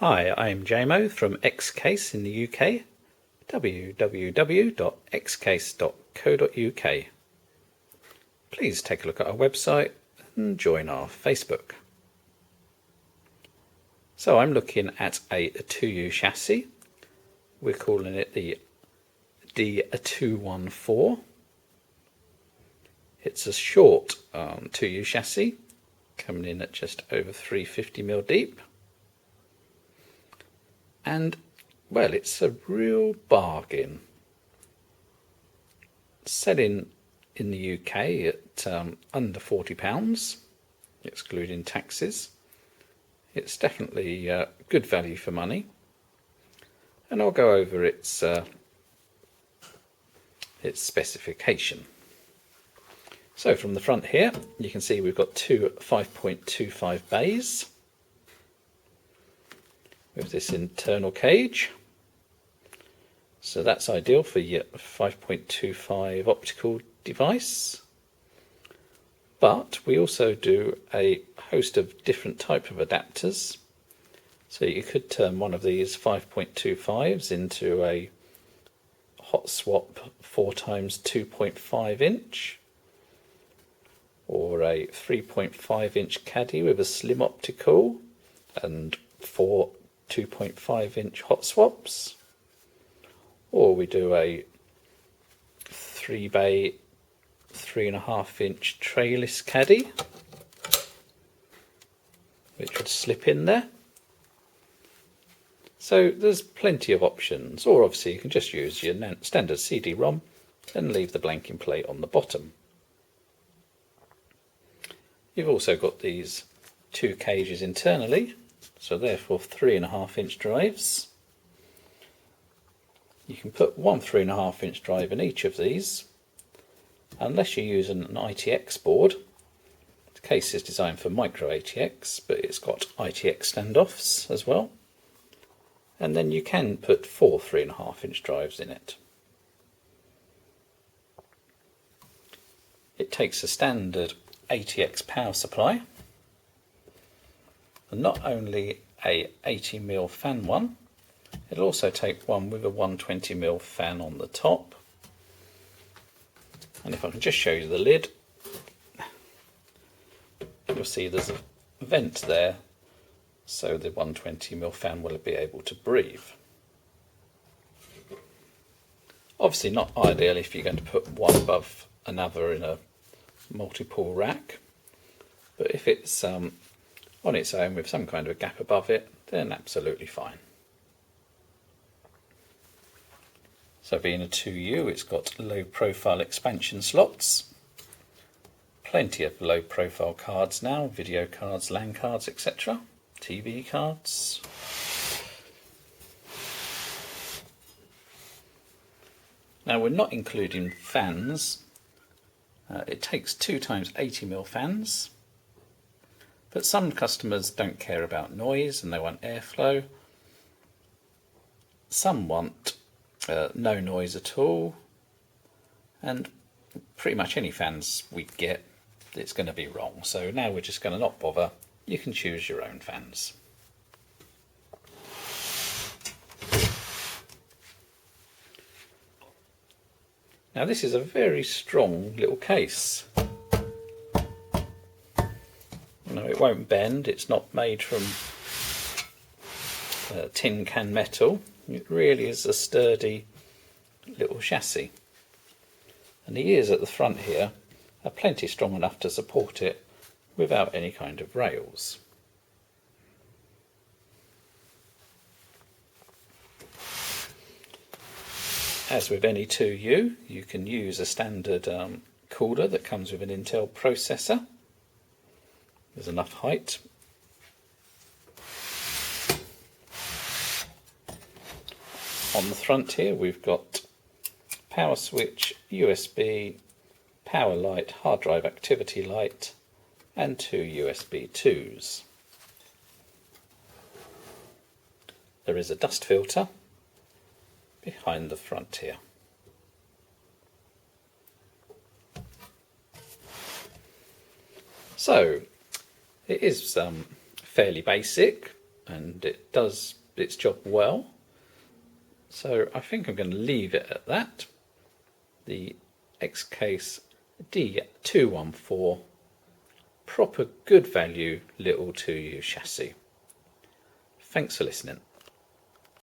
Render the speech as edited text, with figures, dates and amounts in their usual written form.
Hi, I'm JMO from Xcase in the UK, www.xcase.co.uk. Please take a look at our website and join our Facebook. So I'm looking at a 2U chassis. We're calling it the D214. It's a short 2U chassis, coming in at just over 350mm deep. And, well, it's a real bargain. Selling in the UK at under £40, excluding taxes. It's definitely good value for money. And I'll go over its specification. So from the front here, you can see we've got two 5.25 bays with this internal cage. So that's ideal for your 5.25 optical device. But we also do a host of different type of adapters. So you could turn one of these 5.25s into a hot swap 4x 2.5 inch, or a 3.5 inch caddy with a slim optical and 4 2.5 inch hot swaps, or we do a 3-bay 3.5 inch trayless caddy which would slip in there. So there's plenty of options, or obviously you can just use your standard CD-ROM and leave the blanking plate on the bottom. You've also got these two cages internally, so therefore 3.5 inch drives. You can put one 3.5 inch drive in each of these, unless you use an ITX board. The case is designed for micro ATX, but it's got ITX standoffs as well. And then you can put four 3.5 inch drives in it. It takes a standard ATX power supply, and not only a 80mm fan one, it'll also take one with a 120mm fan on the top. And if I can just show you the lid, you'll see there's a vent there, so the 120mm fan will be able to breathe. Obviously not ideal if you're going to put one above another in a multi-pull rack, but if it's on its own with some kind of a gap above it, then absolutely fine. So being a 2U, it's got low profile expansion slots, plenty of low profile cards now, video cards, LAN cards, etc, TV cards. Now we're not including fans. It takes 2x 80mm fans, but some customers don't care about noise and they want airflow. Some want no noise at all, and pretty much any fans we get, it's going to be wrong. So now we're just going to not bother. You can choose your own fans. Now this is a very strong little case. No, it won't bend. It's not made from tin can metal. It really is a sturdy little chassis. And the ears at the front here are plenty strong enough to support it without any kind of rails. As with any 2U, you can use a standard cooler that comes with an Intel processor. There's enough height. On the front here we've got power switch, USB, power light, hard drive activity light, and two USB 2s. There is a dust filter behind the front here. So it is fairly basic. and it does its job well. So I think I'm going to leave it at that. The X-Case D214, proper good value little 2U chassis. Thanks for listening.